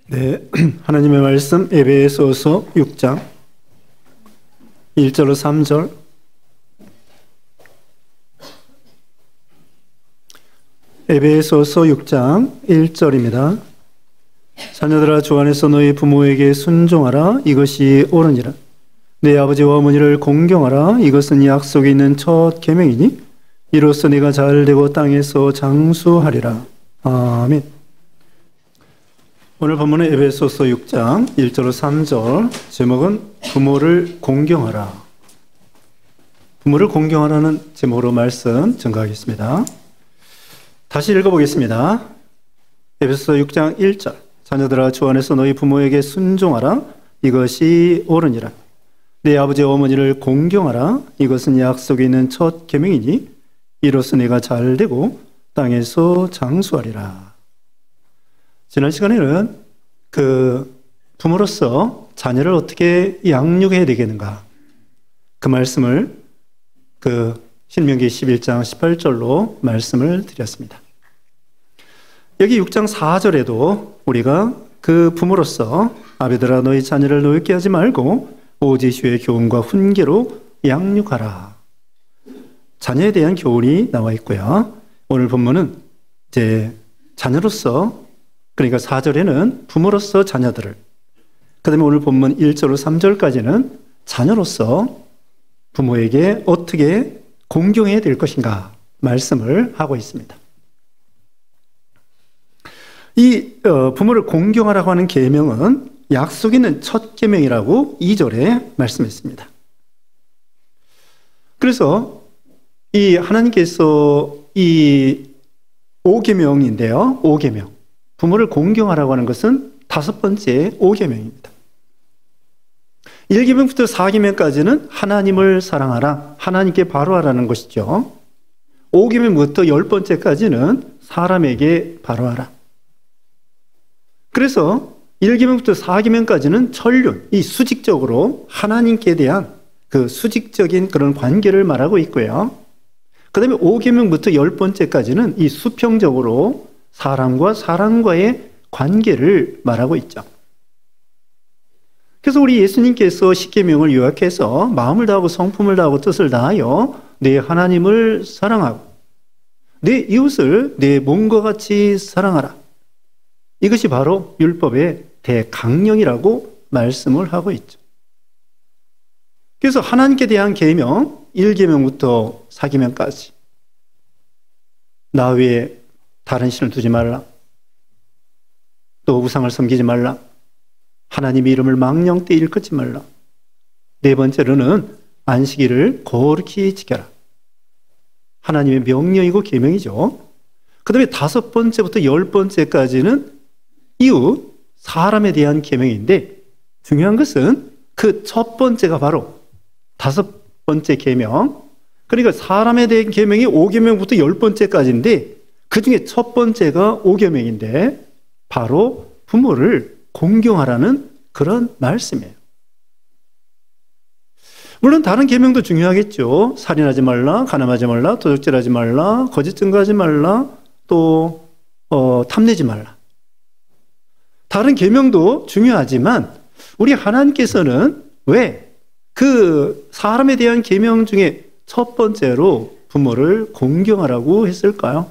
네, 하나님의 말씀 에베소서 6장 1절로 3절. 에베소서 6장 1절입니다. 자녀들아, 주 안에서 너희 부모에게 순종하라. 이것이 옳으니라. 내 아버지와 어머니를 공경하라. 이것은 약속이 있는 첫 계명이니 이로써 네가 잘되고 땅에서 장수하리라. 아멘. 오늘 본문은 에베소서 6장 1절로 3절, 제목은 부모를 공경하라. 부모를 공경하라는 제목으로 말씀 증거하겠습니다. 다시 읽어보겠습니다. 에베소서 6장 1절. 자녀들아, 주 안에서 너희 부모에게 순종하라. 이것이 옳으니라. 내 아버지와 어머니를 공경하라. 이것은 약속이 있는 첫 계명이니 이로써 네가 잘되고 땅에서 장수하리라. 지난 시간에는 부모로서 자녀를 어떻게 양육해야 되겠는가, 그 말씀을 신명기 11장 18절로 말씀을 드렸습니다. 여기 6장 4절에도 우리가 그 부모로서 아비들아, 너희 자녀를 노엽게 하지 말고 오직 주의 교훈과 훈계로 양육하라. 자녀에 대한 교훈이 나와 있고요. 오늘 본문은 이제 자녀로서, 그러니까 4절에는 부모로서 자녀들을, 그 다음에 오늘 본문 1절로 3절까지는 자녀로서 부모에게 어떻게 공경해야 될 것인가 말씀을 하고 있습니다. 이 부모를 공경하라고 하는 계명은 약속 있는 첫 계명이라고 2절에 말씀했습니다. 그래서 이 하나님께서 이 5계명인데요. 5계명. 부모를 공경하라고 하는 것은 5번째 5계명입니다. 1계명부터 4계명까지는 하나님을 사랑하라, 하나님께 바로하라는 것이죠. 5계명부터 10번째까지는 사람에게 바로하라. 그래서 1계명부터 4계명까지는 천륜, 이 수직적으로 하나님께 대한 그 수직적인 그런 관계를 말하고 있고요. 그 다음에 5계명부터 10번째까지는 이 수평적으로 사람과 사람과의 관계를 말하고 있죠. 그래서 우리 예수님께서 10계명을 요약해서 마음을 다하고 성품을 다하고 뜻을 다하여 내 하나님을 사랑하고 내 이웃을 내 몸과 같이 사랑하라. 이것이 바로 율법의 대강령이라고 말씀을 하고 있죠. 그래서 하나님께 대한 계명 1계명부터 4계명까지, 나 외에 다른 신을 두지 말라, 또 우상을 섬기지 말라, 하나님의 이름을 망령되이 일컫지 말라, 네 번째로는 안식일을 거룩히 지켜라. 하나님의 명령이고 계명이죠. 그 다음에 5번째부터 10번째까지는 이웃, 사람에 대한 계명인데, 중요한 것은 그 첫 번째가 바로 5번째 계명, 그러니까 사람에 대한 계명이 5계명부터 10번째까지인데 그 중에 첫 번째가 5계명인데 바로 부모를 공경하라는 그런 말씀이에요. 물론 다른 계명도 중요하겠죠. 살인하지 말라, 간음하지 말라, 도적질하지 말라, 거짓 증거하지 말라, 또 탐내지 말라. 다른 계명도 중요하지만 우리 하나님께서는 왜 그 사람에 대한 계명 중에 첫 번째로 부모를 공경하라고 했을까요?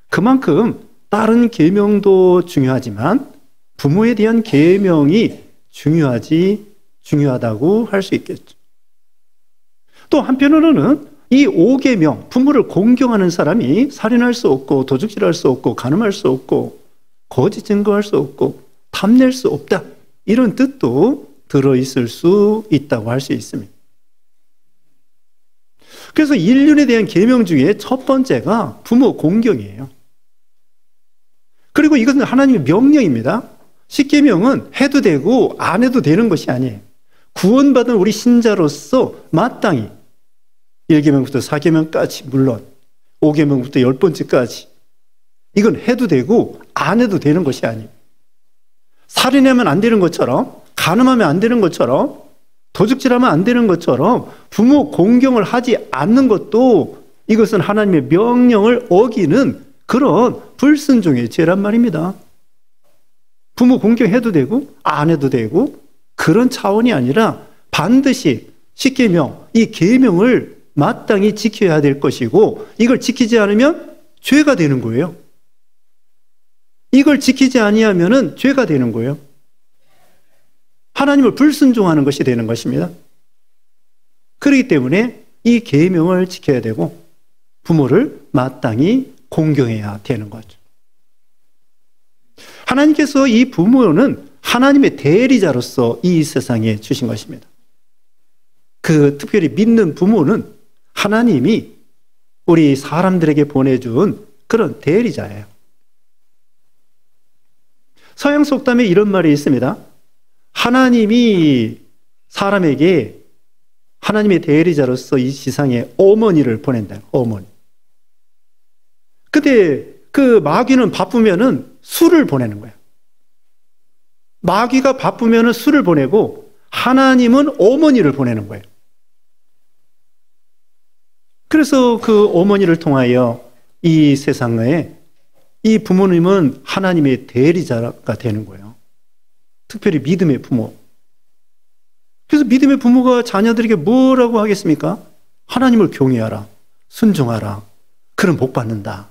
그만큼 다른 계명도 중요하지만 부모에 대한 계명이 중요하다고 할 수 있겠죠. 또 한편으로는 이 5계명, 부모를 공경하는 사람이 살인할 수 없고 도둑질할 수 없고 간음할 수 없고 거짓 증거할 수 없고 탐낼 수 없다, 이런 뜻도 들어있을 수 있다고 할 수 있습니다. 그래서 인륜에 대한 계명 중에 첫 번째가 부모 공경이에요. 그리고 이것은 하나님의 명령입니다. 10계명은 해도 되고 안 해도 되는 것이 아니에요. 구원받은 우리 신자로서 마땅히 1계명부터 4계명까지, 물론 5계명부터 10번째까지 이건 해도 되고 안 해도 되는 것이 아니에요. 살인하면 안 되는 것처럼, 간음하면 안 되는 것처럼, 도둑질하면 안 되는 것처럼 부모 공경을 하지 않는 것도 이것은 하나님의 명령을 어기는 그런 불순종의 죄란 말입니다. 부모 공경해도 되고 안 해도 되고 그런 차원이 아니라 반드시 십계명, 이 계명을 마땅히 지켜야 될 것이고 이걸 지키지 않으면 죄가 되는 거예요. 이걸 지키지 아니하면은 죄가 되는 거예요. 하나님을 불순종하는 것이 되는 것입니다. 그렇기 때문에 이 계명을 지켜야 되고 부모를 마땅히 공경해야 되는 거죠. 하나님께서 이 부모는 하나님의 대리자로서 이 세상에 주신 것입니다. 그 특별히 믿는 부모는 하나님이 우리 사람들에게 보내준 그런 대리자예요. 서양 속담에 이런 말이 있습니다. 하나님이 사람에게 하나님의 대리자로서 이 지상에 어머니를 보낸다. 어머니. 근데 그 마귀는 바쁘면은 술을 보내는 거예요. 마귀가 바쁘면은 술을 보내고 하나님은 어머니를 보내는 거예요. 그래서 그 어머니를 통하여 이 세상에 이 부모님은 하나님의 대리자가 되는 거예요. 특별히 믿음의 부모. 그래서 믿음의 부모가 자녀들에게 뭐라고 하겠습니까? 하나님을 경외하라. 순종하라. 그럼 복 받는다.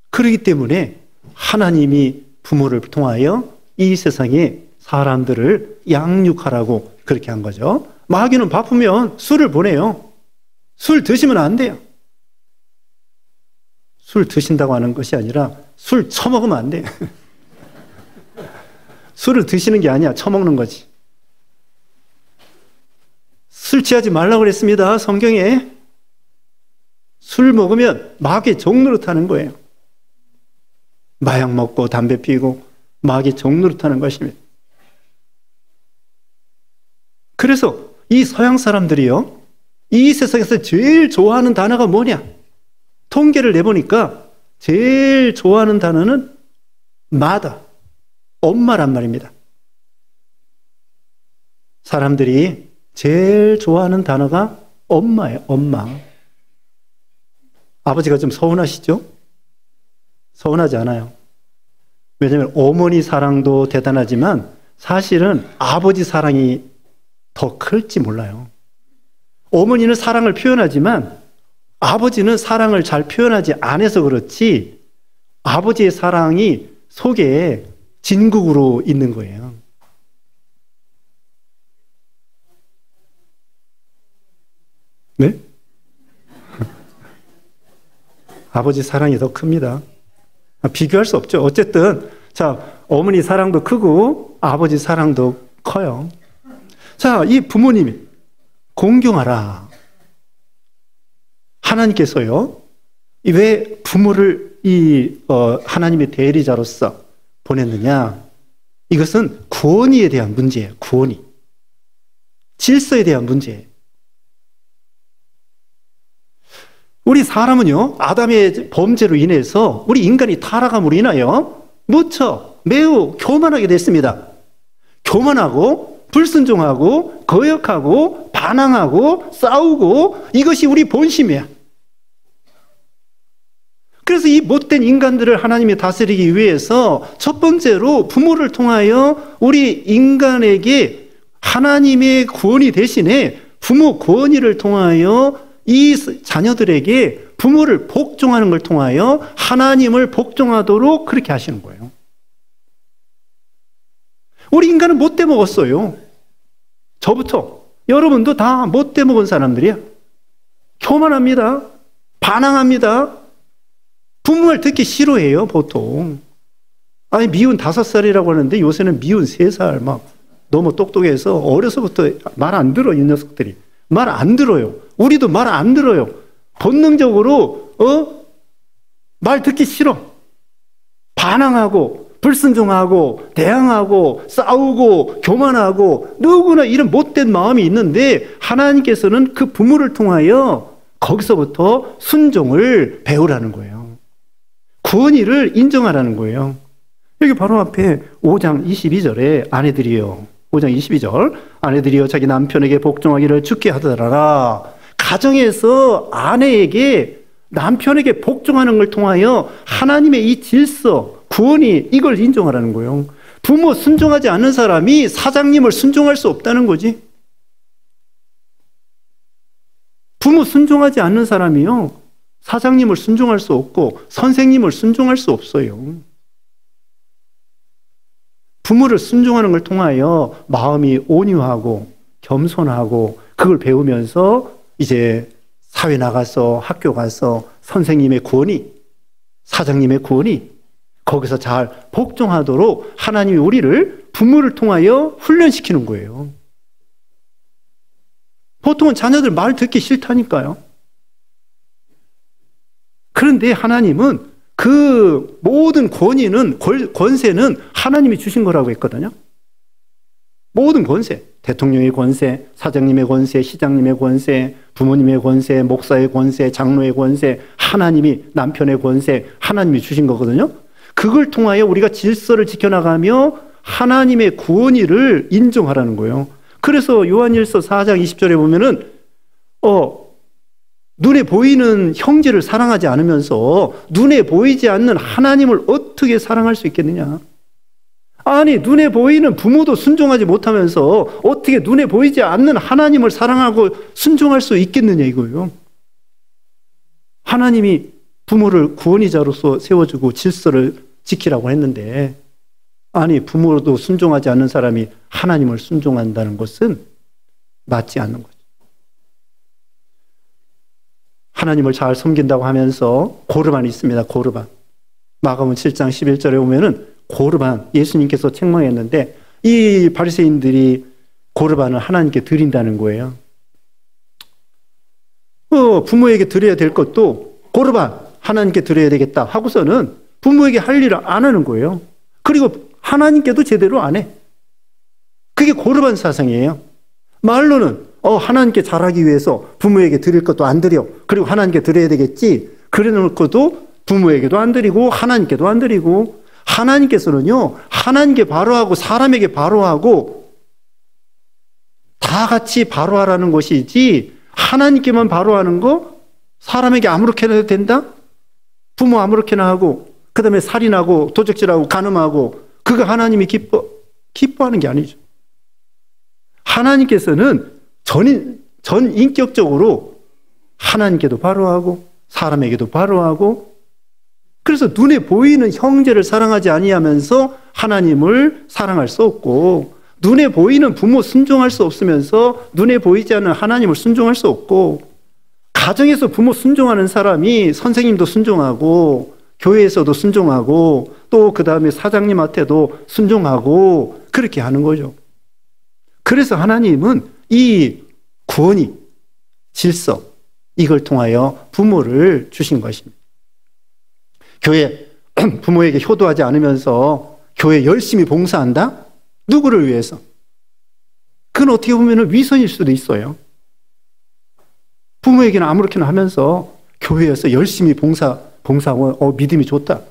그렇기 때문에 하나님이 부모를 통하여 이 세상에 사람들을 양육하라고 그렇게 한 거죠. 마귀는 바쁘면 술을 보내요. 술 드시면 안 돼요. 술 드신다고 하는 것이 아니라 술 처먹으면 안 돼요. 술을 드시는 게 아니야. 처먹는 거지. 술 취하지 말라고 그랬습니다. 성경에. 술 먹으면 마귀의 종노릇하는 거예요. 마약 먹고 담배 피우고 마귀의 종노릇하는 것입니다. 그래서 이 서양 사람들이요, 이 세상에서 제일 좋아하는 단어가 뭐냐? 통계를 내보니까 제일 좋아하는 단어는 mother, 엄마란 말입니다. 사람들이 제일 좋아하는 단어가 엄마예요. 엄마. 아버지가 좀 서운하시죠? 서운하지 않아요. 왜냐하면 어머니 사랑도 대단하지만 사실은 아버지 사랑이 더 클지 몰라요. 어머니는 사랑을 표현하지만 아버지는 사랑을 잘 표현하지 않아서 그렇지 아버지의 사랑이 속에 진국으로 있는 거예요. 네? 아버지 사랑이 더 큽니다. 비교할 수 없죠. 어쨌든 자, 어머니 사랑도 크고 아버지 사랑도 커요. 자, 이 부모님이 공경하라. 하나님께서요, 왜 부모를 하나님의 대리자로서 보냈느냐? 이것은 구원의에 대한 문제예요. 구원의. 질서에 대한 문제예요. 우리 사람은요, 아담의 범죄로 인해서 우리 인간이 타락함으로 인하여 무척 매우 교만하게 됐습니다. 교만하고 불순종하고 거역하고 반항하고 싸우고 이것이 우리 본심이야. 그래서 이 못된 인간들을 하나님이 다스리기 위해서 첫 번째로 부모를 통하여 우리 인간에게 하나님의 구원이 대신에 부모 구원의를 통하여 이 자녀들에게 부모를 복종하는 걸 통하여 하나님을 복종하도록 그렇게 하시는 거예요. 우리 인간은 못돼 먹었어요. 저부터 여러분도 다 못돼 먹은 사람들이야. 교만합니다. 반항합니다. 부모를 듣기 싫어해요, 보통. 아니, 미운 5살이라고 하는데 요새는 미운 3살 막 너무 똑똑해서 어려서부터 말 안 들어, 이 녀석들이. 말 안 들어요. 우리도 말 안 들어요. 본능적으로 말 듣기 싫어. 반항하고 불순종하고 대항하고 싸우고 교만하고 누구나 이런 못된 마음이 있는데 하나님께서는 그 부모를 통하여 거기서부터 순종을 배우라는 거예요. 구원의를 인정하라는 거예요. 여기 바로 앞에 5장 22절에 아내들이여, 5장 22절, 아내들이여 자기 남편에게 복종하기를 주께 하더라. 가정에서 아내에게 남편에게 복종하는 걸 통하여 하나님의 이 질서, 구원이 이걸 인정하라는 거예요. 부모 순종하지 않는 사람이 사장님을 순종할 수 없다는 거지. 부모 순종하지 않는 사람이요, 사장님을 순종할 수 없고 선생님을 순종할 수 없어요. 부모를 순종하는 걸 통하여 마음이 온유하고 겸손하고 그걸 배우면서 이제 사회 나가서 학교 가서 선생님의 구원이, 사장님의 구원이 거기서 잘 복종하도록 하나님이 우리를 부모를 통하여 훈련시키는 거예요. 보통은 자녀들 말 듣기 싫다니까요. 그런데 하나님은 그 모든 권위는, 권세는 하나님이 주신 거라고 했거든요. 모든 권세, 대통령의 권세, 사장님의 권세, 시장님의 권세, 부모님의 권세, 목사의 권세, 장로의 권세, 하나님이, 남편의 권세, 하나님이 주신 거거든요. 그걸 통하여 우리가 질서를 지켜나가며 하나님의 구원의를 인정하라는 거예요. 그래서 요한일서 4장 20절에 보면은 눈에 보이는 형제를 사랑하지 않으면서 눈에 보이지 않는 하나님을 어떻게 사랑할 수 있겠느냐? 아니, 눈에 보이는 부모도 순종하지 못하면서 어떻게 눈에 보이지 않는 하나님을 사랑하고 순종할 수 있겠느냐 이거예요. 하나님이 부모를 구원의자로서 세워주고 질서를 지키라고 했는데, 아니, 부모도 순종하지 않는 사람이 하나님을 순종한다는 것은 맞지 않는 거죠. 하나님을 잘 섬긴다고 하면서 고르반이 있습니다. 고르반. 마가복음 7장 11절에 보면은 고르반, 예수님께서 책망했는데 이 바리새인들이 고르반을 하나님께 드린다는 거예요. 부모에게 드려야 될 것도 고르반 하나님께 드려야 되겠다 하고서는 부모에게 할 일을 안 하는 거예요. 그리고 하나님께도 제대로 안 해. 그게 고르반 사상이에요. 말로는 하나님께 잘하기 위해서 부모에게 드릴 것도 안 드려. 그리고 하나님께 드려야 되겠지. 그래 놓고도 부모에게도 안 드리고 하나님께도 안 드리고, 하나님께서는요, 하나님께 바로하고 사람에게 바로하고 다 같이 바로하라는 것이지, 하나님께만 바로하는 거 사람에게 아무렇게나 해도 된다? 부모 아무렇게나 하고 그 다음에 살인하고 도적질하고 간음하고 그거 하나님이 기뻐하는 게 아니죠. 하나님께서는 전인격적으로 하나님께도 바로하고 사람에게도 바로하고, 그래서 눈에 보이는 형제를 사랑하지 아니하면서 하나님을 사랑할 수 없고, 눈에 보이는 부모 순종할 수 없으면서 눈에 보이지 않는 하나님을 순종할 수 없고, 가정에서 부모 순종하는 사람이 선생님도 순종하고 교회에서도 순종하고 또 그 다음에 사장님한테도 순종하고 그렇게 하는 거죠. 그래서 하나님은 이 구원이, 질서, 이걸 통하여 부모를 주신 것입니다. 교회 부모에게 효도하지 않으면서 교회 열심히 봉사한다? 누구를 위해서? 그건 어떻게 보면 위선일 수도 있어요. 부모에게는 아무렇게나 하면서 교회에서 열심히 봉사하고 믿음이 좋다.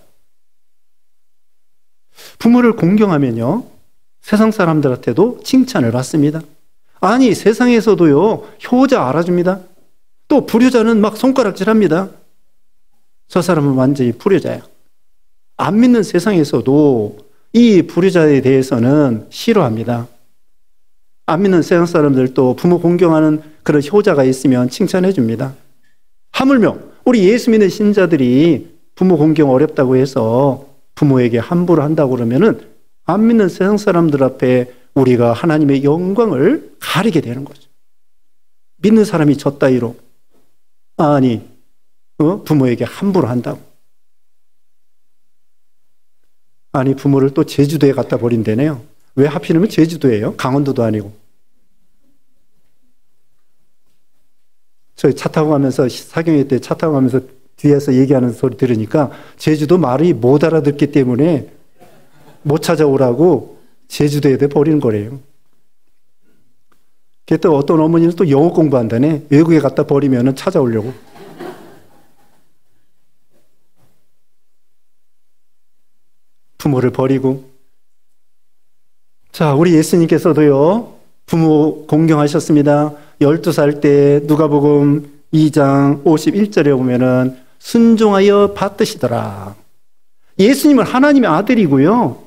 부모를 공경하면요, 세상 사람들한테도 칭찬을 받습니다. 아니, 세상에서도요, 효자 알아줍니다. 또 불효자는 막 손가락질합니다. 저 사람은 완전히 불효자야. 안 믿는 세상에서도 이 불효자에 대해서는 싫어합니다. 안 믿는 세상 사람들도 부모 공경하는 그런 효자가 있으면 칭찬해 줍니다. 하물며 우리 예수 믿는 신자들이 부모 공경 어렵다고 해서 부모에게 함부로 한다고 그러면은 안 믿는 세상 사람들 앞에 우리가 하나님의 영광을 가리게 되는 거죠. 믿는 사람이 저 따위로 부모에게 함부로 한다고. 아니, 부모를 또 제주도에 갖다 버린다네요. 왜 하필이면 제주도예요? 강원도도 아니고. 저희 차 타고 가면서, 사경회 때 차 타고 가면서 뒤에서 얘기하는 소리 들으니까 제주도 말이 못 알아듣기 때문에 못 찾아오라고 제주도에 버리는 거래요. 그게 또 어떤 어머니는 또 영어 공부한다네. 외국에 갖다 버리면 찾아오려고. 부모를 버리고. 자, 우리 예수님께서도요, 부모 공경하셨습니다. 12살 때 누가복음 2장 51절에 보면은 순종하여 받드시더라. 예수님은 하나님의 아들이고요.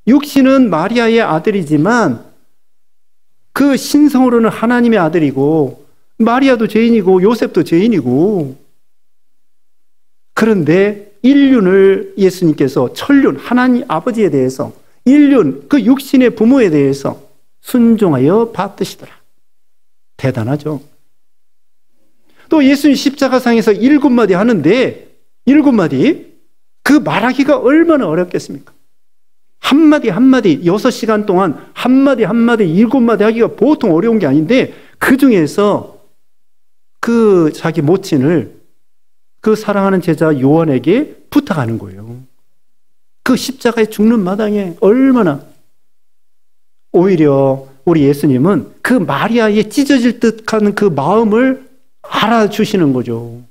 육신은 마리아의 아들이지만 그 신성으로는 하나님의 아들이고 마리아도 죄인이고 요셉도 죄인이고, 그런데 인륜을 예수님께서 천륜 하나님 아버지에 대해서 인륜 그 육신의 부모에 대해서 순종하여 받으시더라. 대단하죠. 또 예수님 십자가상에서 7마디 하는데 7마디 그 말하기가 얼마나 어렵겠습니까? 한마디 한마디 6시간 동안 한마디 한마디 7마디 하기가 보통 어려운 게 아닌데, 그 중에서 그 자기 모친을 그 사랑하는 제자 요한에게 부탁하는 거예요. 그 십자가에 죽는 마당에 얼마나, 오히려 우리 예수님은 그 마리아의 찢어질 듯한 그 마음을 알아주시는 거죠.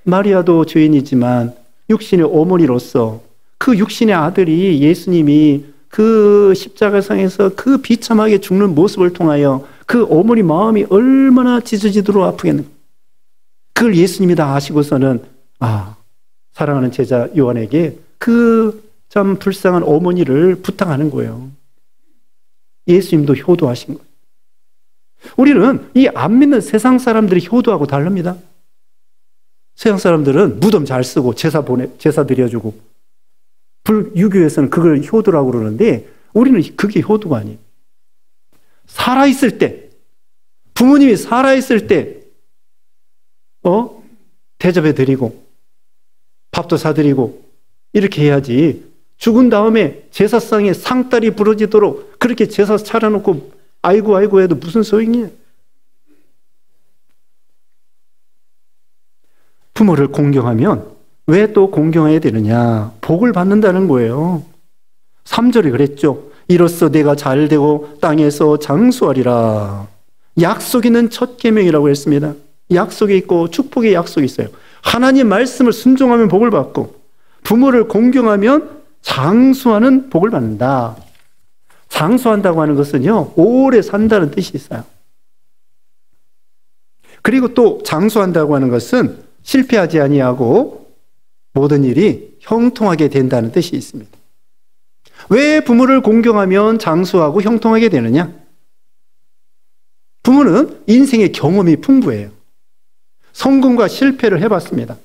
마리아도 죄인이지만 육신의 어머니로서 그 육신의 아들이 예수님이 그 십자가상에서 그 비참하게 죽는 모습을 통하여 그 어머니 마음이 얼마나 찢어지도록 아프겠는가. 그걸 예수님이 다 아시고서는 사랑하는 제자 요한에게 그 참 불쌍한 어머니를 부탁하는 거예요. 예수님도 효도하신 거예요. 우리는 이 안 믿는 세상 사람들이 효도하고 다릅니다. 세상 사람들은 무덤 잘 쓰고 제사 드려주고, 불유교에서는 그걸 효도라고 그러는데 우리는 그게 효도가 아니에요. 살아있을 때, 부모님이 살아있을 때 대접해 드리고 밥도 사드리고 이렇게 해야지, 죽은 다음에 제사상에 상다리 부러지도록 그렇게 제사 차려놓고 아이고 아이고 해도 무슨 소용이에요. 부모를 공경하면 왜 또 공경해야 되느냐? 복을 받는다는 거예요. 3절에 그랬죠. 이로써 내가 잘되고 땅에서 장수하리라. 약속 있는 첫 계명이라고 했습니다. 약속이 있고 축복의 약속이 있어요. 하나님 말씀을 순종하면 복을 받고, 부모를 공경하면 장수하는 복을 받는다. 장수한다고 하는 것은요, 오래 산다는 뜻이 있어요. 그리고 또 장수한다고 하는 것은 실패하지 아니하고 모든 일이 형통하게 된다는 뜻이 있습니다. 왜 부모를 공경하면 장수하고 형통하게 되느냐? 부모는 인생의 경험이 풍부해요. 성공과 실패를 해봤습니다.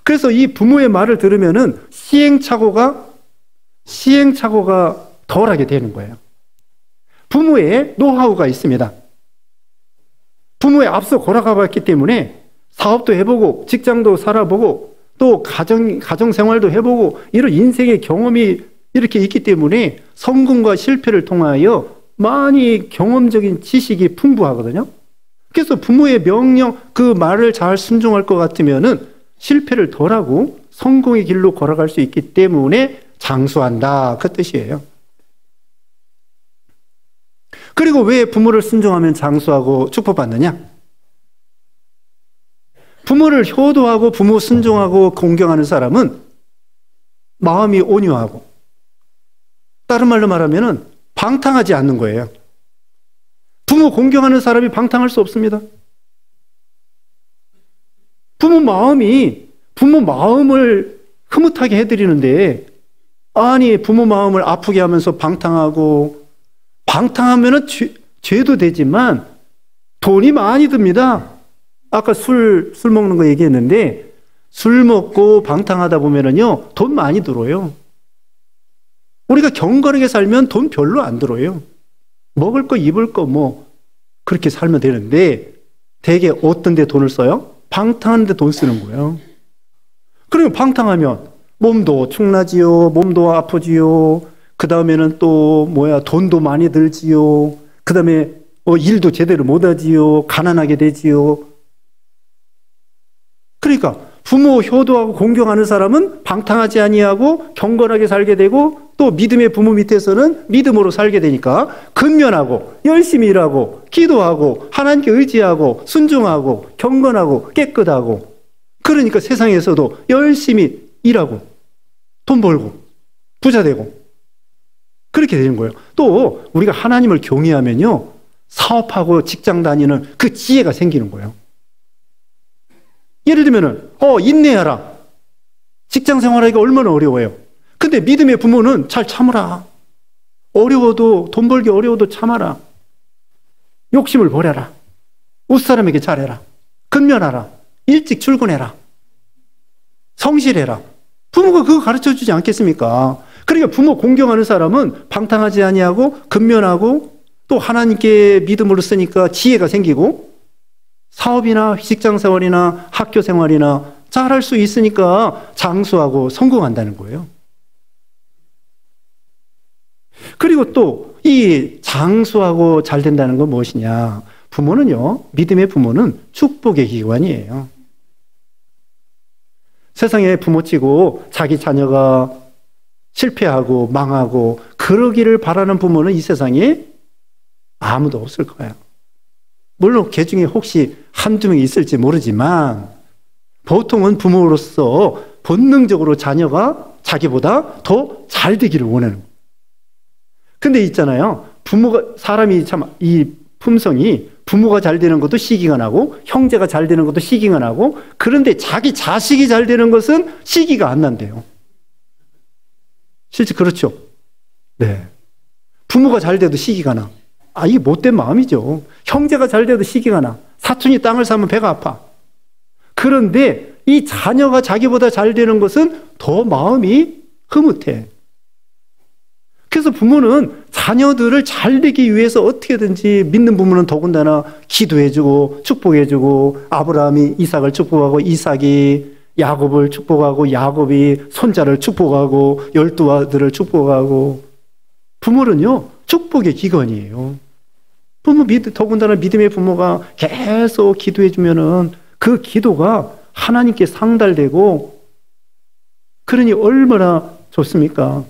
그래서 이 부모의 말을 들으면은 시행착오가 덜하게 되는 거예요. 부모의 노하우가 있습니다. 부모에 앞서 걸어가 봤기 때문에 사업도 해보고 직장도 살아보고 또 가정생활도 해보고 이런 인생의 경험이 이렇게 있기 때문에 성공과 실패를 통하여 많이 경험적인 지식이 풍부하거든요. 그래서 부모의 명령, 그 말을 잘 순종할 것 같으면은 실패를 덜하고 성공의 길로 걸어갈 수 있기 때문에 장수한다, 그 뜻이에요. 그리고 왜 부모를 순종하면 장수하고 축복받느냐? 부모를 효도하고 부모 순종하고 공경하는 사람은 마음이 온유하고, 다른 말로 말하면 방탕하지 않는 거예요. 부모 공경하는 사람이 방탕할 수 없습니다. 부모 마음을 흐뭇하게 해드리는데, 아니 부모 마음을 아프게 하면서 방탕하면은 죄도 되지만 돈이 많이 듭니다. 아까 술 먹는 거 얘기했는데, 술 먹고 방탕하다 보면은요, 돈 많이 들어요. 우리가 경건하게 살면 돈 별로 안 들어요. 먹을 거, 입을 거, 그렇게 살면 되는데, 대개 어떤 데 돈을 써요? 방탕하는 데 돈 쓰는 거예요. 그러면 방탕하면 몸도 축나지요, 몸도 아프지요, 그 다음에는 또 돈도 많이 들지요, 그 다음에 일도 제대로 못하지요, 가난하게 되지요. 그러니까 부모 효도하고 공경하는 사람은 방탕하지 아니하고 경건하게 살게 되고, 또 믿음의 부모 밑에서는 믿음으로 살게 되니까 근면하고 열심히 일하고 기도하고 하나님께 의지하고 순종하고 경건하고 깨끗하고, 그러니까 세상에서도 열심히 일하고 돈 벌고 부자 되고 그렇게 되는 거예요. 또 우리가 하나님을 경외하면요, 사업하고 직장 다니는 그 지혜가 생기는 거예요. 예를 들면은 인내하라. 직장 생활하기가 얼마나 어려워요. 근데 믿음의 부모는 잘 참으라. 어려워도, 돈 벌기 어려워도 참아라. 욕심을 버려라. 웃사람에게 잘해라. 근면하라. 일찍 출근해라. 성실해라. 부모가 그거 가르쳐 주지 않겠습니까? 그러니까 부모 공경하는 사람은 방탕하지 아니하고 근면하고 또 하나님께 믿음으로 쓰니까 지혜가 생기고 사업이나 직장 생활이나 학교 생활이나 잘할 수 있으니까 장수하고 성공한다는 거예요. 그리고 또 이 장수하고 잘 된다는 건 무엇이냐? 부모는요, 믿음의 부모는 축복의 기관이에요. 세상에 부모치고 자기 자녀가 실패하고 망하고 그러기를 바라는 부모는 이 세상에 아무도 없을 거예요. 물론 그 중에 혹시 한두 명이 있을지 모르지만 보통은 부모로서 본능적으로 자녀가 자기보다 더 잘 되기를 원하는 거예요. 근데 있잖아요. 사람이 참 이 품성이 부모가 잘 되는 것도 시기가 나고 형제가 잘 되는 것도 시기가 나고 그런데 자기 자식이 잘 되는 것은 시기가 안 난대요. 실제 그렇죠. 네. 부모가 잘 돼도 시기가 나. 이게 못된 마음이죠. 형제가 잘 돼도 시기가 나. 사촌이 땅을 사면 배가 아파. 그런데 이 자녀가 자기보다 잘 되는 것은 더 마음이 흐뭇해. 그래서 부모는 자녀들을 잘 되기 위해서 어떻게든지 믿는 부모는 더군다나 기도해주고 축복해주고 아브라함이 이삭을 축복하고 이삭이 야곱을 축복하고 야곱이 손자를 축복하고 12아들을 축복하고 부모는요 축복의 기관이에요. 더군다나 믿음의 부모가 계속 기도해주면은 그 기도가 하나님께 상달되고 그러니 얼마나 좋습니까?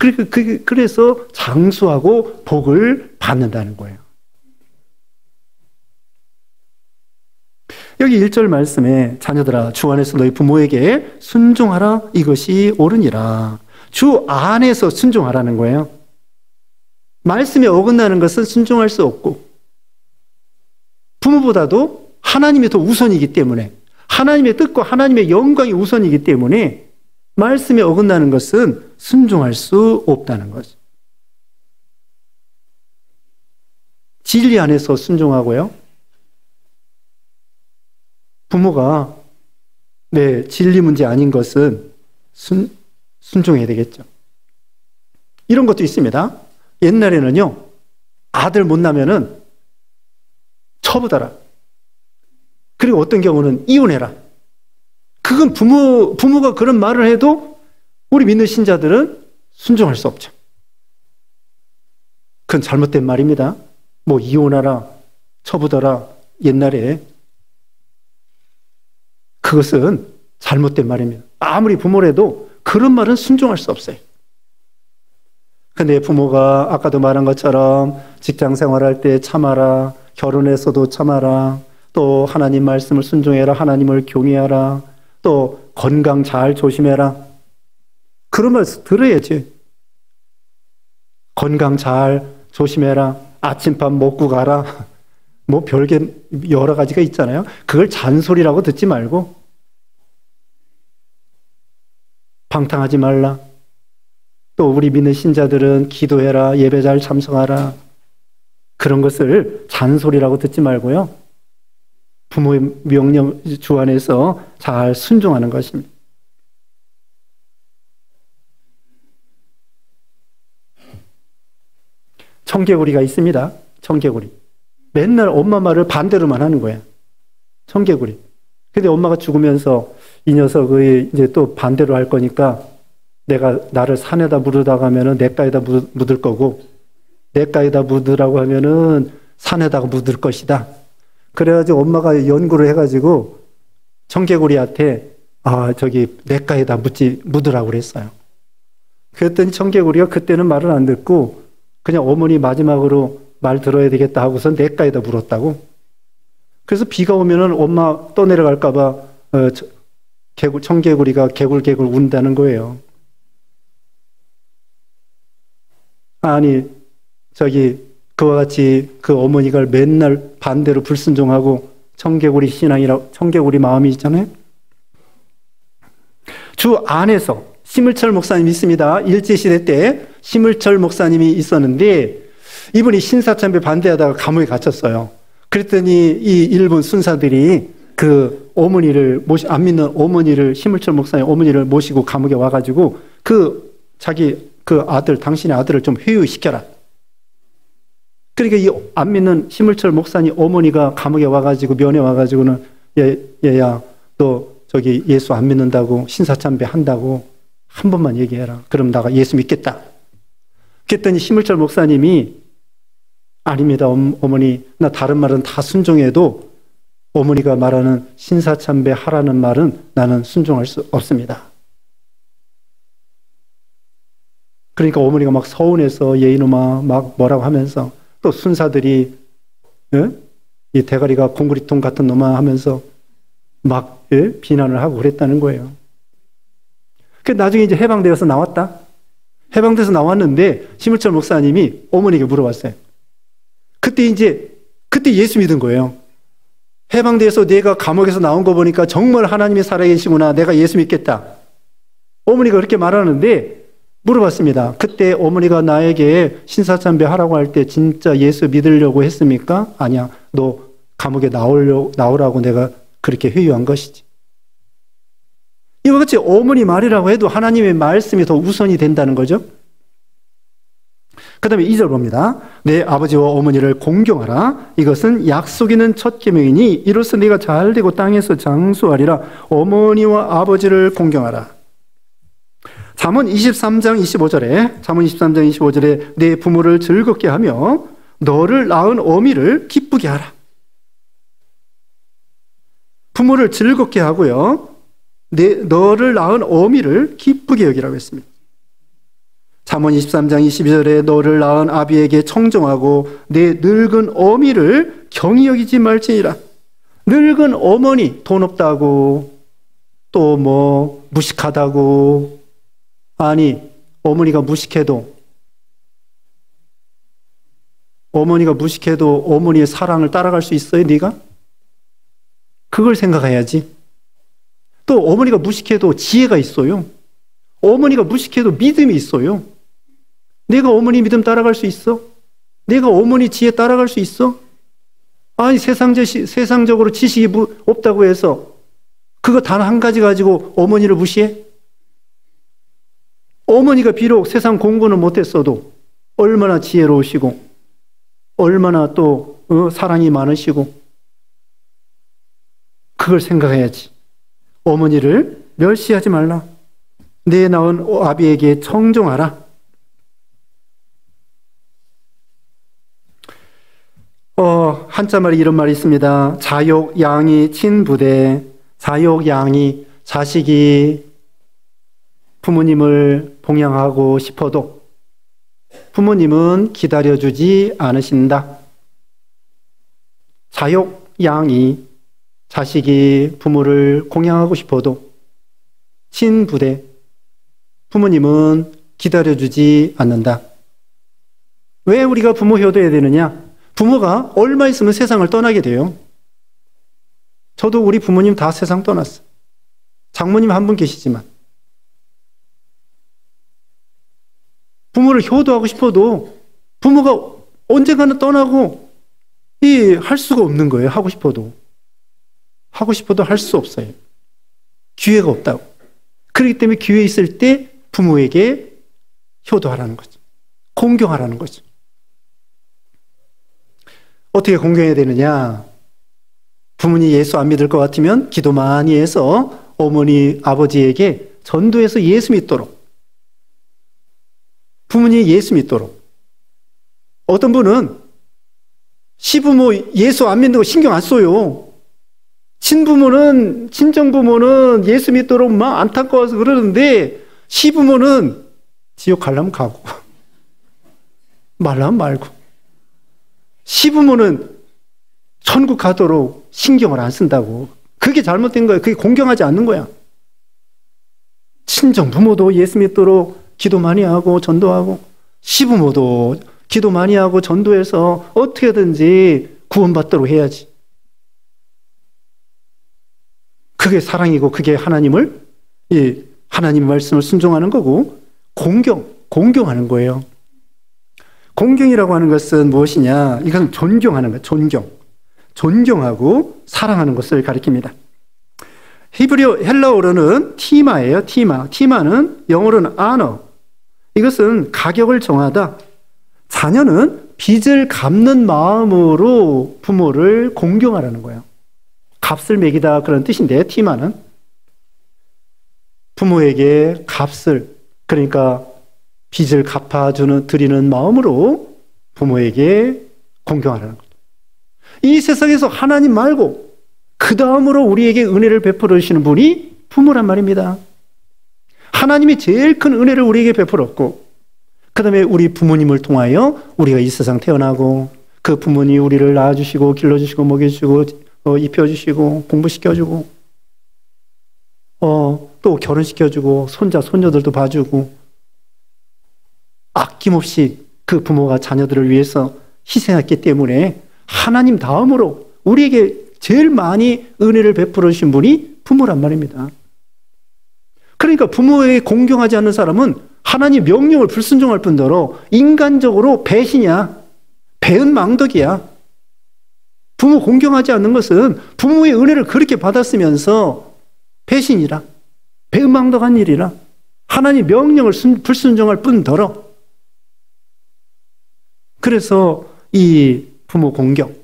그래서 장수하고 복을 받는다는 거예요. 여기 1절 말씀에 자녀들아 주 안에서 너희 부모에게 순종하라 이것이 옳으니라. 주 안에서 순종하라는 거예요. 말씀에 어긋나는 것은 순종할 수 없고 부모보다도 하나님이 더 우선이기 때문에 하나님의 뜻과 하나님의 영광이 우선이기 때문에 말씀에 어긋나는 것은 순종할 수 없다는 거죠. 진리 안에서 순종하고요. 부모가 진리 문제 아닌 것은 순종해야 되겠죠. 이런 것도 있습니다. 옛날에는요. 아들 못 낳으면은 처부더라. 그리고 어떤 경우는 이혼해라. 그건 부모가 그런 말을 해도 우리 믿는 신자들은 순종할 수 없죠. 그건 잘못된 말입니다. 이혼하라, 처부더라, 옛날에. 그것은 잘못된 말입니다. 아무리 부모라도 그런 말은 순종할 수 없어요. 근데 부모가 아까도 말한 것처럼 직장 생활할 때 참아라, 결혼해서도 참아라, 또 하나님 말씀을 순종해라, 하나님을 경외하라, 또 건강 잘 조심해라. 그런 말 들어야지. 건강 잘 조심해라. 아침밥 먹고 가라. 별게 여러 가지가 있잖아요. 그걸 잔소리라고 듣지 말고 방탕하지 말라. 또 우리 믿는 신자들은 기도해라. 예배 잘 참석하라. 그런 것을 잔소리라고 듣지 말고요. 부모의 명령 주 안에서 잘 순종하는 것입니다. 청개구리가 있습니다. 청개구리. 맨날 엄마 말을 반대로만 하는 거야. 청개구리. 근데 엄마가 죽으면서 이 녀석이 이제 또 반대로 할 거니까 나를 산에다 묻으다가 하면은 냇가에다 묻을 거고 냇가에다 묻으라고 하면은 산에다가 묻을 것이다. 그래가지고 엄마가 연구를 해가지고 청개구리한테 냇가에다 묻으라고 그랬어요. 그랬더니 청개구리가 그때는 말을 안 듣고 그냥 어머니 마지막으로 말 들어야 되겠다 하고서 냇가에다 물었다고. 그래서 비가 오면은 엄마 떠내려갈까봐 청개구리가 개굴개굴 운다는 거예요. 그와 같이 그 어머니가 맨날 반대로 불순종하고 청개구리 신앙이라고 청개구리 마음이 있잖아요. 주 안에서 심을철 목사님이 있습니다. 일제시대 때 심을철 목사님이 있었는데 이분이 신사참배 반대하다가 감옥에 갇혔어요. 그랬더니 이 일본 순사들이 그 어머니를 안 믿는 어머니를, 심을철 목사님 어머니를 모시고 감옥에 와가지고 자기 아들, 당신의 아들을 좀 회유시켜라. 그러니까 이 안 믿는 심을철 목사님 어머니가 감옥에 와가지고 면회 와가지고는 얘야 너 저기 예수 안 믿는다고 신사참배 한다고 한 번만 얘기해라. 그럼 나가 예수 믿겠다. 그랬더니 심을철 목사님이 아닙니다 어머니, 나 다른 말은 다 순종해도 어머니가 말하는 신사참배 하라는 말은 나는 순종할 수 없습니다. 그러니까 어머니가 막 서운해서 얘 이놈아 막 뭐라고 하면서 또 순사들이 이 대가리가 공구리통 같은 놈아 하면서 막 비난을 하고 그랬다는 거예요. 그 나중에 이제 해방되어서 나왔다. 해방돼서 나왔는데 심을철 목사님이 어머니에게 물어봤어요. 그때 예수 믿은 거예요. 해방돼서 내가 감옥에서 나온 거 보니까 정말 하나님이 살아계시구나. 내가 예수 믿겠다. 어머니가 그렇게 말하는데 물어봤습니다. 그때 어머니가 나에게 신사참배 하라고 할 때 진짜 예수 믿으려고 했습니까? 아니야. 너 감옥에 나오라고 내가 그렇게 회유한 것이지. 이와 같이 어머니 말이라고 해도 하나님의 말씀이 더 우선이 된다는 거죠. 그 다음에 2절 봅니다. 내 아버지와 어머니를 공경하라. 이것은 약속 있는 첫 계명이니 이로써 네가 잘되고 땅에서 장수하리라. 어머니와 아버지를 공경하라. 잠언 23장 25절에 내 부모를 즐겁게 하며 너를 낳은 어미를 기쁘게 하라. 부모를 즐겁게 하고요. 너를 낳은 어미를 기쁘게 여기라고 했습니다. 잠언 23장 22절에 너를 낳은 아비에게 청종하고 내 늙은 어미를 경히 여기지 말지니라. 늙은 어머니, 돈 없다고 또 뭐 무식하다고, 아니 어머니가 무식해도 어머니의 사랑을 따라갈 수 있어요? 네가? 그걸 생각해야지. 또 어머니가 무식해도 지혜가 있어요. 어머니가 무식해도 믿음이 있어요. 내가 어머니 믿음 따라갈 수 있어? 내가 어머니 지혜 따라갈 수 있어? 아니 세상적으로 지식이 없다고 해서 그거 단 한 가지 가지고 어머니를 무시해? 어머니가 비록 세상 공부는 못했어도 얼마나 지혜로우시고 얼마나 또 사랑이 많으시고 그걸 생각해야지. 어머니를 멸시하지 말라. 내 낳은 아비에게 청종하라. 한자말에 이런 말이 있습니다. 자욕 양이 친부대. 자욕 양이, 자식이 부모님을 봉양하고 싶어도 부모님은 기다려주지 않으신다. 자욕 양이, 자식이 부모를 공양하고 싶어도 친부대, 부모님은 기다려주지 않는다. 왜 우리가 부모 효도해야 되느냐? 부모가 얼마 있으면 세상을 떠나게 돼요. 저도 우리 부모님 다 세상 떠났어. 장모님 한 분 계시지만. 부모를 효도하고 싶어도 부모가 언젠가는 떠나고 할 수가 없는 거예요. 하고 싶어도 할 수 없어요. 기회가 없다고. 그렇기 때문에 기회 있을 때 부모에게 효도하라는 거죠. 공경하라는 거죠. 어떻게 공경해야 되느냐? 부모님 예수 안 믿을 것 같으면 기도 많이 해서 어머니, 아버지에게 전도해서 예수 믿도록, 부모님 예수 믿도록. 어떤 분은 시부모 예수 안 믿는 거 신경 안 써요. 친정부모는 예수 믿도록 막 안타까워서 그러는데 시부모는 지옥 가려면 가고 말라면 말고, 시부모는 천국 가도록 신경을 안 쓴다고. 그게 잘못된 거예요. 그게 공경하지 않는 거야. 친정 부모도 예수 믿도록 기도 많이 하고 전도하고, 시부모도 기도 많이 하고 전도해서 어떻게든지 구원받도록 해야지. 그게 사랑이고 그게 하나님을 하나님의 말씀을 순종하는 거고, 공경하는 거예요. 공경이라고 하는 것은 무엇이냐? 이건 존경하는 거예요. 존경하고 사랑하는 것을 가리킵니다. 히브리어 헬라어로는 티마예요. 티마는 영어로는 honor. 이것은 가격을 정하다. 자녀는 빚을 갚는 마음으로 부모를 공경하라는 거예요. 값을 매기다 그런 뜻인데, 티마는 부모에게 값을, 그러니까 빚을 드리는 마음으로 부모에게 공경하라는 거죠. 이 세상에서 하나님 말고 그 다음으로 우리에게 은혜를 베풀어 주시는 분이 부모란 말입니다. 하나님이 제일 큰 은혜를 우리에게 베풀었고, 그 다음에 우리 부모님을 통하여 우리가 이 세상 태어나고, 그 부모님이 우리를 낳아주시고 길러주시고 먹여주시고 입혀주시고 공부시켜주고 또 결혼시켜주고 손자 손녀들도 봐주고, 아낌없이 그 부모가 자녀들을 위해서 희생했기 때문에 하나님 다음으로 우리에게 제일 많이 은혜를 베풀어 주신 분이 부모란 말입니다. 그러니까 부모에게 공경하지 않는 사람은 하나님 명령을 불순종할 뿐더러 인간적으로 배신이야. 배은망덕이야. 부모 공경하지 않는 것은 부모의 은혜를 그렇게 받았으면서 배신이라, 배은망덕한 일이라, 하나님 명령을 불순종할 뿐더러. 그래서 이 부모 공경.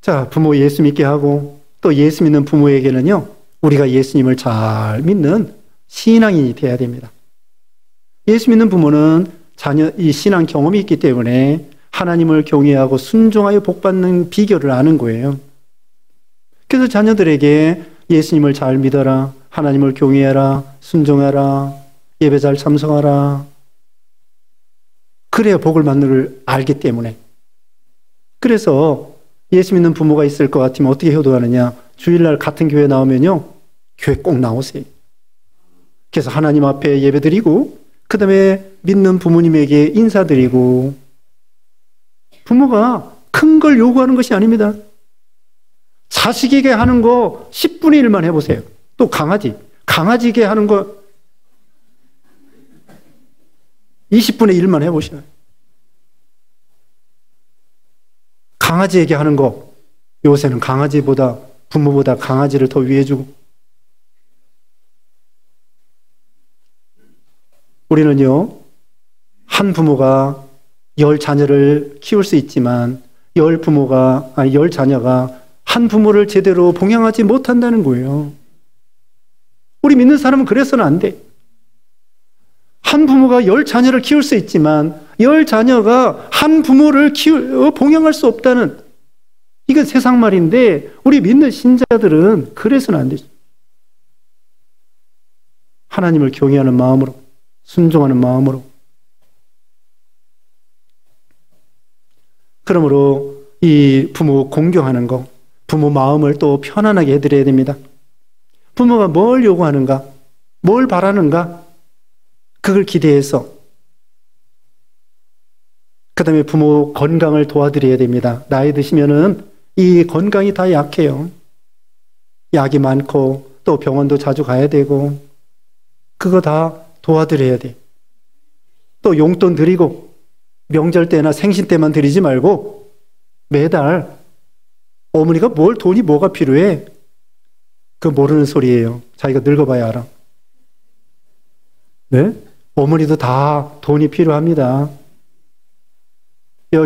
자, 부모 예수 믿게 하고, 또 예수 믿는 부모에게는요, 우리가 예수님을 잘 믿는 신앙인이 되어야 됩니다. 예수 믿는 부모는 이 신앙 경험이 있기 때문에 하나님을 경외하고 순종하여 복받는 비결을 아는 거예요. 그래서 자녀들에게 예수님을 잘 믿어라, 하나님을 경외하라, 순종하라, 예배 잘 참석하라. 그래야 복을 받는 걸 알기 때문에. 그래서 예수 믿는 부모가 있을 것 같으면 어떻게 효도하느냐? 주일날 같은 교회 나오면요, 교회 꼭 나오세요. 그래서 하나님 앞에 예배드리고, 그 다음에 믿는 부모님에게 인사드리고. 부모가 큰 걸 요구하는 것이 아닙니다. 자식에게 하는 거 10분의 1만 해보세요. 또 강아지에게 하는 거 20분의 1만 해보셔요. 강아지에게 하는 거, 요새는 부모보다 강아지를 더 위해주고. 우리는요, 한 부모가 10자녀를 키울 수 있지만 10자녀가 한 부모를 제대로 봉양하지 못한다는 거예요. 우리 믿는 사람은 그래서는 안 돼. 한 부모가 10자녀를 키울 수 있지만 10자녀가 한 부모를 봉양할 수 없다는, 이건 세상 말인데 우리 믿는 신자들은 그래서는 안 되죠. 하나님을 경외하는 마음으로, 순종하는 마음으로. 그러므로 이 부모 공경하는 거, 부모 마음을 또 편안하게 해드려야 됩니다. 부모가 뭘 요구하는가, 뭘 바라는가, 그걸 기대해서. 그 다음에 부모 건강을 도와드려야 됩니다. 나이 드시면은 이 건강이 다 약해요. 약이 많고 또 병원도 자주 가야 되고, 그거 다 도와드려야 돼. 또 용돈 드리고, 명절 때나 생신 때만 드리지 말고 매달 어머니가 돈이 뭐가 필요해? 그거 모르는 소리예요. 자기가 늙어봐야 알아. 네? 어머니도 다 돈이 필요합니다.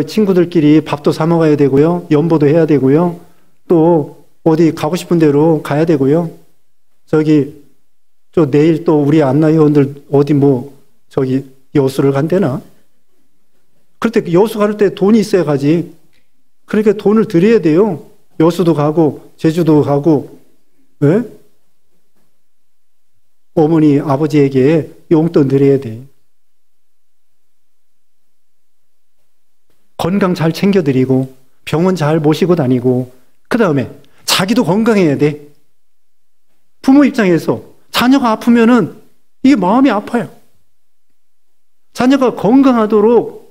친구들끼리 밥도 사 먹어야 되고요. 연보도 해야 되고요. 또 어디 가고 싶은 데로 가야 되고요. 내일 또 우리 안나 회원들 어디 여수를 간대나? 그럴 때 여수 갈 때 돈이 있어야 가지. 그러니까 돈을 드려야 돼요. 여수도 가고 제주도 가고. 네? 어머니 아버지에게 용돈 드려야 돼. 건강 잘 챙겨드리고 병원 잘 모시고 다니고, 그 다음에 자기도 건강해야 돼. 부모 입장에서 자녀가 아프면은 이게 마음이 아파요. 자녀가 건강하도록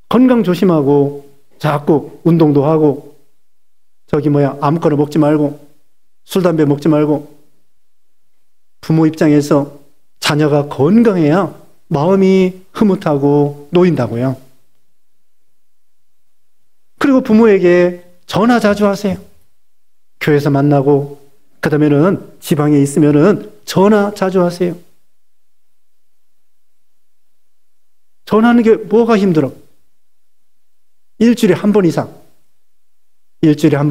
건강 조심하고 자꾸 운동도 하고, 아무거나 먹지 말고 술 담배 먹지 말고. 부모 입장에서 자녀가 건강해야 마음이 흐뭇하고 놓인다고요. 그리고 부모에게 전화 자주 하세요. 교회에서 만나고 그 다음에는 지방에 있으면은 전화 자주 하세요. 전화하는 게 뭐가 힘들어? 일주일에 한 번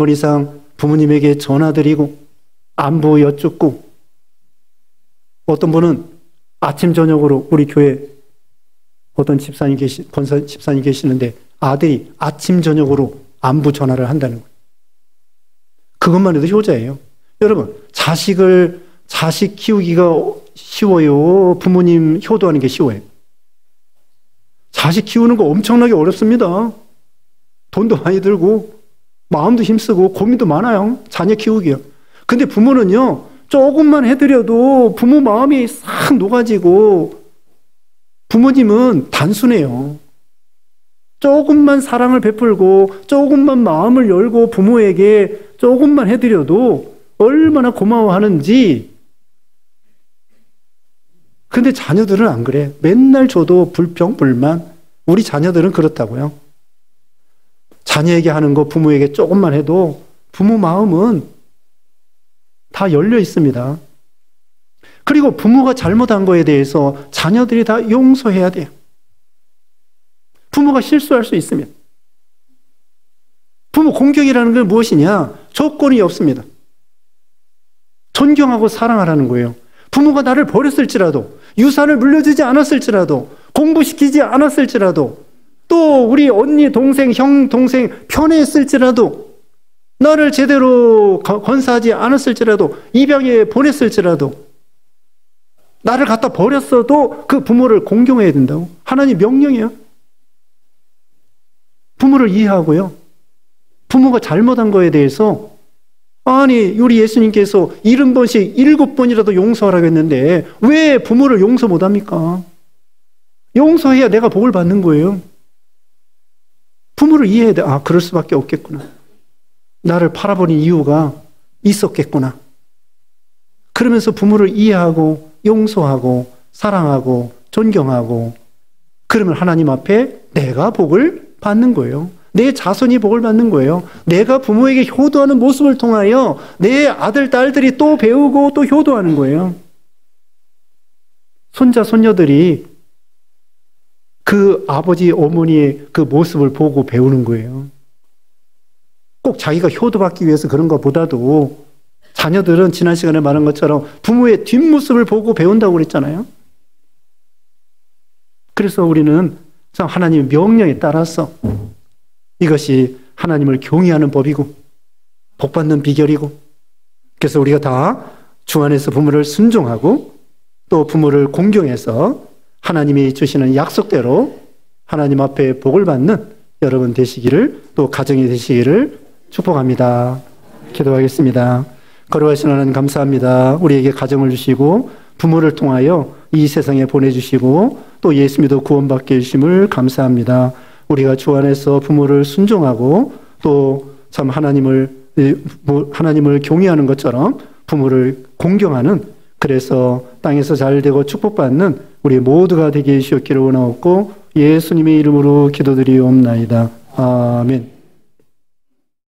이상 부모님에게 전화드리고 안부 여쭙고, 어떤 분은 아침 저녁으로 우리 교회 어떤 권사 집사님 계시는데 아들이 아침 저녁으로 안부 전화를 한다는 거예요. 그것만 해도 효자예요. 여러분, 자식 키우기가 쉬워요? 부모님 효도하는 게 쉬워요? 자식 키우는 거 엄청나게 어렵습니다. 돈도 많이 들고 마음도 힘쓰고 고민도 많아요. 자녀 키우기요. 근데 부모는요, 조금만 해드려도 부모 마음이 싹 녹아지고, 부모님은 단순해요. 조금만 사랑을 베풀고 조금만 마음을 열고 부모에게 조금만 해드려도 얼마나 고마워하는지. 근데 자녀들은 안 그래. 맨날 줘도 불평, 불만. 우리 자녀들은 그렇다고요. 자녀에게 하는 거 부모에게 조금만 해도 부모 마음은 다 열려 있습니다. 그리고 부모가 잘못한 거에 대해서 자녀들이 다 용서해야 돼요. 부모가 실수할 수 있으면. 부모 공경이라는 건 무엇이냐? 조건이 없습니다. 존경하고 사랑하라는 거예요. 부모가 나를 버렸을지라도, 유산을 물려주지 않았을지라도, 공부시키지 않았을지라도, 또 우리 언니, 동생, 형, 동생 편애했을지라도, 나를 제대로 건사하지 않았을지라도, 입양에 보냈을지라도, 나를 갖다 버렸어도 그 부모를 공경해야 된다고. 하나님 명령이에요. 부모를 이해하고요. 부모가 잘못한 거에 대해서, 아니 우리 예수님께서 70번씩 7번이라도 용서하라고 했는데 왜 부모를 용서 못합니까? 용서해야 내가 복을 받는 거예요. 부모를 이해해야 돼. 아, 그럴 수밖에 없겠구나. 나를 팔아버린 이유가 있었겠구나. 그러면서 부모를 이해하고 용서하고 사랑하고 존경하고, 그러면 하나님 앞에 내가 복을 받는 거예요. 내 자손이 복을 받는 거예요. 내가 부모에게 효도하는 모습을 통하여 내 아들, 딸들이 또 배우고 또 효도하는 거예요. 손자, 손녀들이 그 아버지, 어머니의 그 모습을 보고 배우는 거예요. 꼭 자기가 효도받기 위해서 그런 것보다도 자녀들은 지난 시간에 말한 것처럼 부모의 뒷모습을 보고 배운다고 그랬잖아요. 그래서 우리는 하나님의 명령에 따라서 이것이 하나님을 경외하는 법이고 복받는 비결이고, 그래서 우리가 다 주 안에서 부모를 순종하고 또 부모를 공경해서 하나님이 주시는 약속대로 하나님 앞에 복을 받는 여러분 되시기를, 또 가정이 되시기를 축복합니다. 기도하겠습니다. 거룩하신 하나님 감사합니다. 우리에게 가정을 주시고 부모를 통하여 이 세상에 보내주시고 또 예수 믿어 구원받게 해주심을 감사합니다. 우리가 주 안에서 부모를 순종하고 또 참 하나님을 경외하는 것처럼 부모를 공경하는, 그래서 땅에서 잘되고 축복받는 우리 모두가 되게 해주시옵기를 원하옵고 예수님의 이름으로 기도드리옵나이다. 아멘.